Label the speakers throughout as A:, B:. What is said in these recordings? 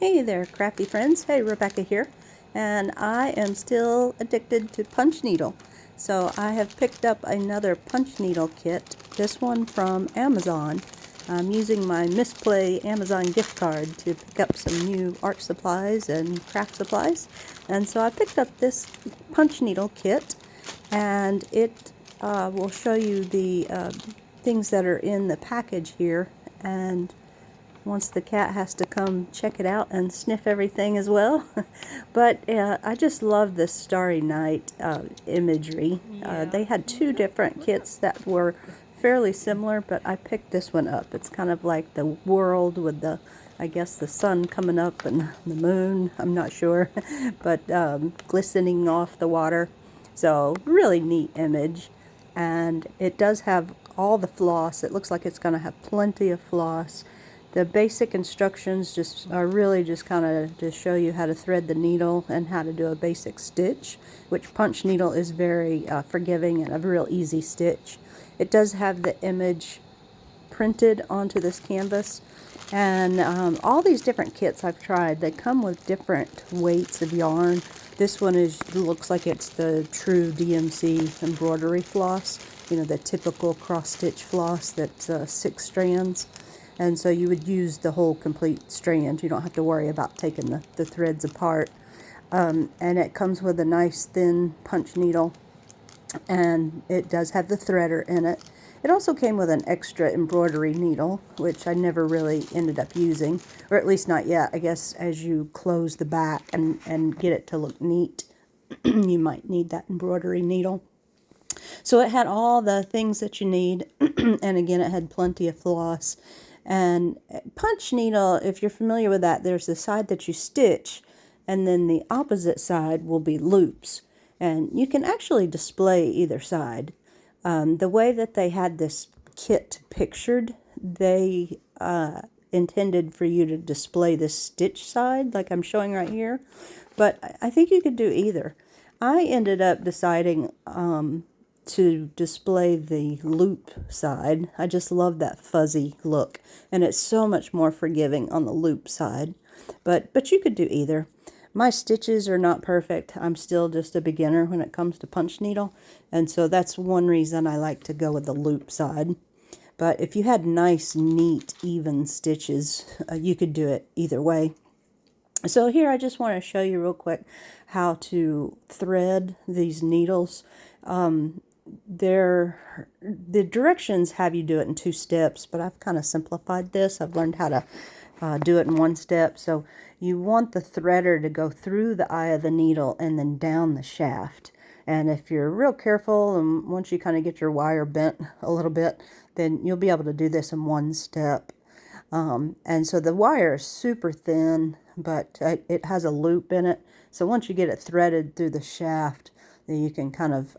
A: Hey there, crafty friends. Hey, Rebecca here. And I am still addicted to punch needle. So I have picked up another punch needle kit, this one from Amazon. I'm using my Misplay Amazon gift card to pick up some new art supplies and craft supplies. And so I picked up this punch needle kit, and it will show you the things that are in the package here. And once the cat has to come check it out and sniff everything as well. But I just love the Starry Night imagery. They had two different kits that were fairly similar, but I picked this one up. It's kind of like the world with the, I guess, the sun coming up and the moon, I'm not sure, but glistening off the water. So really neat image. And it does have all the floss. It looks like it's going to have plenty of floss. The basic instructions just are really just kind of to show you how to thread the needle and how to do a basic stitch, which punch needle is very forgiving and a real easy stitch. It does have the image printed onto this canvas, and all these different kits I've tried, they come with different weights of yarn. This one looks like it's the true DMC embroidery floss, you know, the typical cross-stitch floss that's 6 strands. And so you would use the whole complete strand. You don't have to worry about taking the threads apart. And it comes with a nice thin punch needle, and it does have the threader in it. It also came with an extra embroidery needle, which I never really ended up using, or at least not yet. I guess as you close the back and get it to look neat, you might need that embroidery needle. So it had all the things that you need, and again, it had plenty of floss. And punch needle, if you're familiar with that, there's the side that you stitch, and then the opposite side will be loops. And you can actually display either side. The way that they had this kit pictured, they intended for you to display this stitch side, like I'm showing right here. But I think you could do either. I ended up deciding to display the loop side. I just love that fuzzy look, and it's so much more forgiving on the loop side. But you could do either. My stitches are not perfect. I'm still just a beginner when it comes to punch needle, and so that's one reason I like to go with the loop side. But if you had nice, neat, even stitches, you could do it either way. So here I just want to show you real quick how to thread these needles. The directions have you do it in 2 steps, but I've kind of simplified this. I've learned how to do it in 1 step. So you want the threader to go through the eye of the needle and then down the shaft. And if you're real careful, and once you kind of get your wire bent a little bit, then you'll be able to do this in 1 step. And so the wire is super thin, but it has a loop in it. So once you get it threaded through the shaft, then you can kind of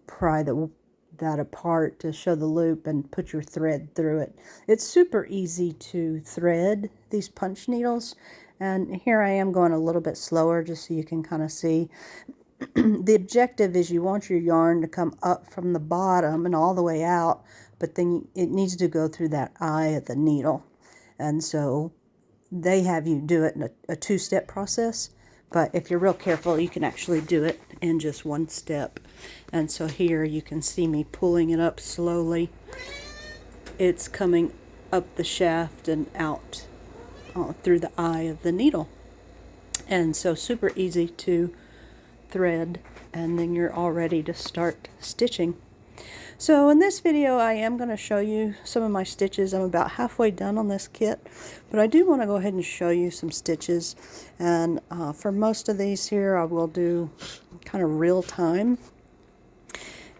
A: pry that apart to show the loop and put your thread through it. It's super easy to thread these punch needles. And here I am going a little bit slower just so you can kind of see. The objective is you want your yarn to come up from the bottom and all the way out, but then it needs to go through that eye of the needle. And so they have you do it in a 2-step process, but if you're real careful, you can actually do it in just 1 step. And so here you can see me pulling it up slowly. It's coming up the shaft and out through the eye of the needle. And so super easy to thread, and then you're all ready to start stitching. So in this video I am going to show you some of my stitches. I'm about halfway done on this kit, but I do want to go ahead and show you some stitches. And for most of these here I will do kind of real time.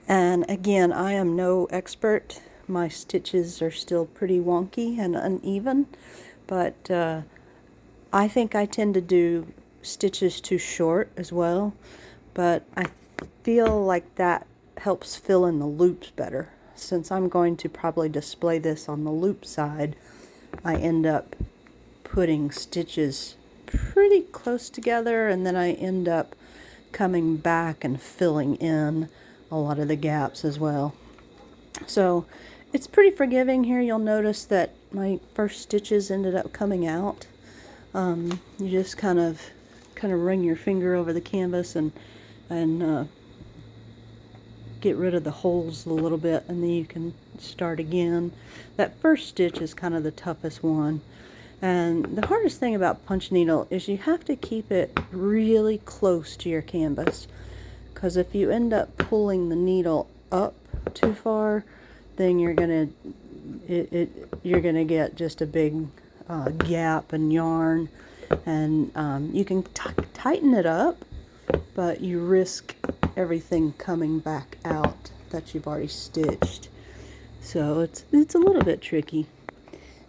A: And again, I am no expert. My stitches are still pretty wonky and uneven, but I think I tend to do stitches too short as well, but I feel like that helps fill in the loops better. Since I'm going to probably display this on the loop side, I end up putting stitches pretty close together, and then I end up coming back and filling in a lot of the gaps as well. So it's pretty forgiving here. You'll notice that my first stitches ended up coming out You just kind of run your finger over the canvas and get rid of the holes a little bit, and then you can start again. That first stitch is kind of the toughest one. And the hardest thing about punch needle is you have to keep it really close to your canvas, because if you end up pulling the needle up too far, then you're gonna get just a big gap in yarn, and you can tighten it up, but you risk everything coming back out that you've already stitched. So it's a little bit tricky.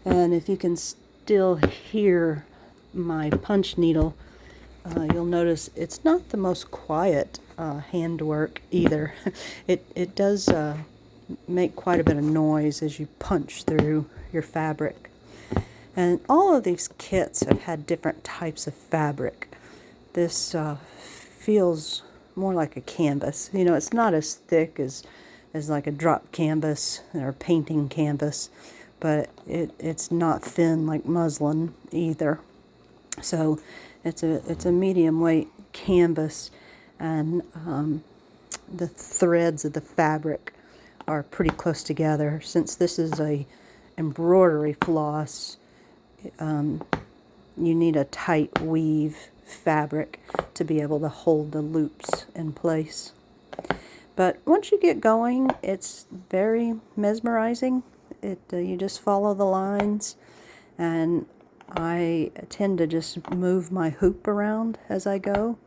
A: And if you can still hear my punch needle, you'll notice it's not the most quiet handwork either. It does make quite a bit of noise as you punch through your fabric. And all of these kits have had different types of fabric. This feels more like a canvas. You know, it's not as thick as like a drop canvas or painting canvas, but it's not thin like muslin either. So it's a medium weight canvas, and the threads of the fabric are pretty close together. Since this is a embroidery floss, you need a tight weave fabric to be able to hold the loops in place. But once you get going, it's very mesmerizing. You just follow the lines, and I tend to just move my hoop around as I go,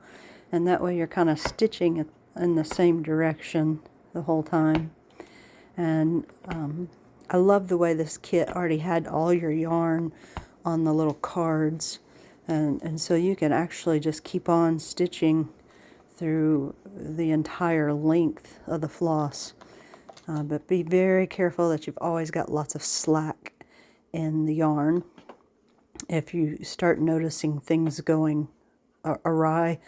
A: and that way you're kind of stitching in the same direction the whole time. And I love the way this kit already had all your yarn on the little cards, and so you can actually just keep on stitching through the entire length of the floss. But be very careful that you've always got lots of slack in the yarn. If you start noticing things going awry,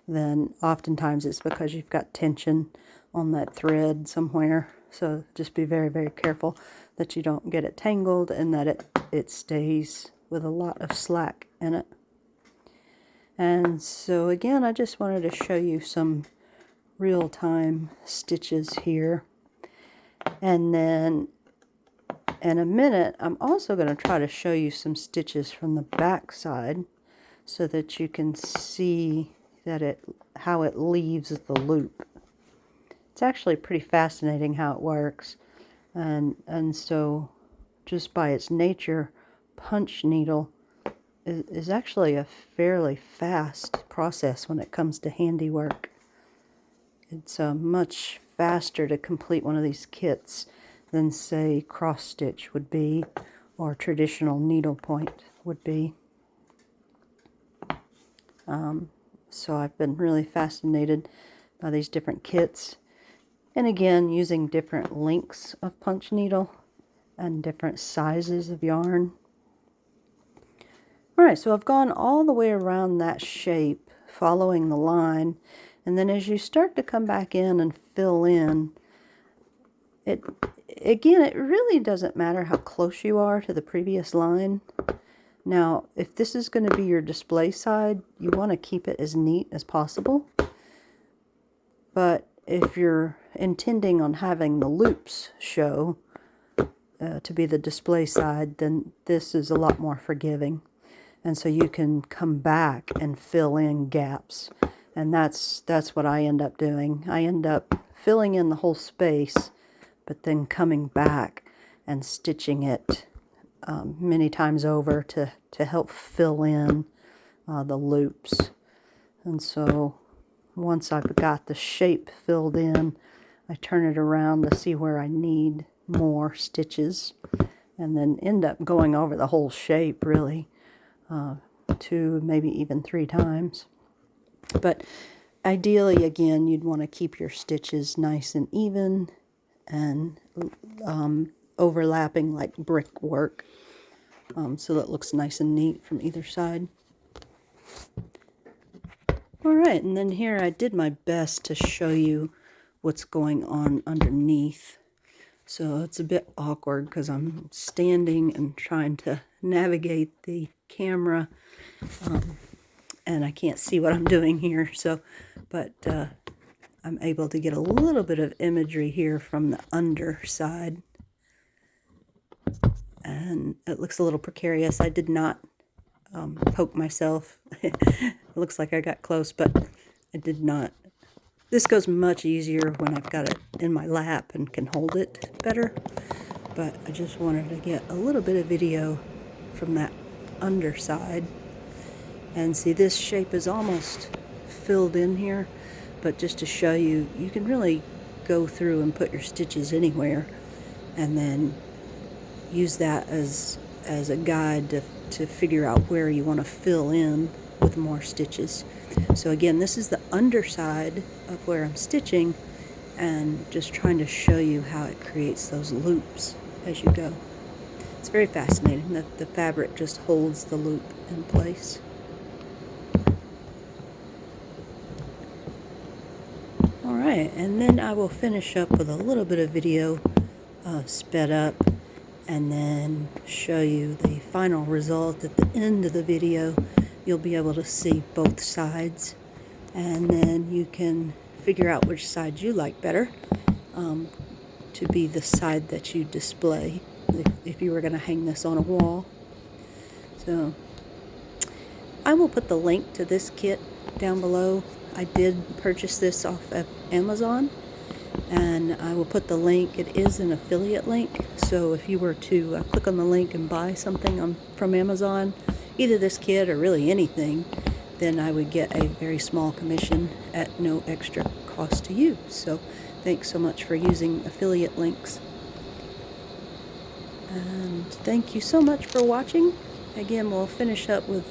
A: then oftentimes it's because you've got tension on that thread somewhere. So just be very, very careful that you don't get it tangled and that it stays with a lot of slack in it. And so again, I just wanted to show you some real-time stitches here. And then in a minute, I'm also going to try to show you some stitches from the back side so that you can see that how it leaves the loop. It's actually pretty fascinating how it works. And so just by its nature, punch needle is actually a fairly fast process when it comes to handiwork. It's much faster to complete one of these kits than, say, cross stitch would be, or traditional needlepoint would be. So I've been really fascinated by these different kits, and again using different lengths of punch needle and different sizes of yarn. Alright, so I've gone all the way around that shape following the line, and then as you start to come back in and fill in, it really doesn't matter how close you are to the previous line. Now, if this is going to be your display side, you want to keep it as neat as possible. But if you're intending on having the loops show to be the display side, then this is a lot more forgiving. And so you can come back and fill in gaps. And that's what I end up doing. I end up filling in the whole space, but then coming back and stitching it many times over to help fill in the loops. And so once I've got the shape filled in, I turn it around to see where I need more stitches, and then end up going over the whole shape really 2, maybe even 3 times. But ideally, again, you'd want to keep your stitches nice and even and overlapping like brickwork, so that it looks nice and neat from either side. Alright, and then here I did my best to show you what's going on underneath. So it's a bit awkward because I'm standing and trying to navigate the camera, and I can't see what I'm doing here, so, but I'm able to get a little bit of imagery here from the underside, and it looks a little precarious. I did not poke myself. It looks like I got close, but I did not. This goes much easier when I've got it in my lap and can hold it better, but I just wanted to get a little bit of video from that underside. And see, this shape is almost filled in here, but just to show you, you can really go through and put your stitches anywhere, and then use that as a guide to figure out where you want to fill in with more stitches. So again, this is the underside of where I'm stitching, and just trying to show you how it creates those loops as you go. It's very fascinating. The fabric just holds the loop in place. Alright, and then I will finish up with a little bit of video sped up, and then show you the final result at the end of the video. You'll be able to see both sides, and then you can figure out which side you like better to be the side that you display if you were going to hang this on a wall. So I will put the link to this kit down below. I did purchase this off of Amazon, and I will put the link. It is an affiliate link, so if you were to click on the link and buy something from Amazon, either this kit or really anything, then I would get a very small commission at no extra cost to you. So thanks so much for using affiliate links. And thank you so much for watching. Again, we'll finish up with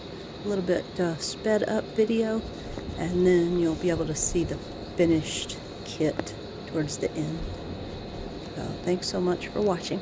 A: a little bit sped up video, and then you'll be able to see the finished kit towards the end. So thanks so much for watching.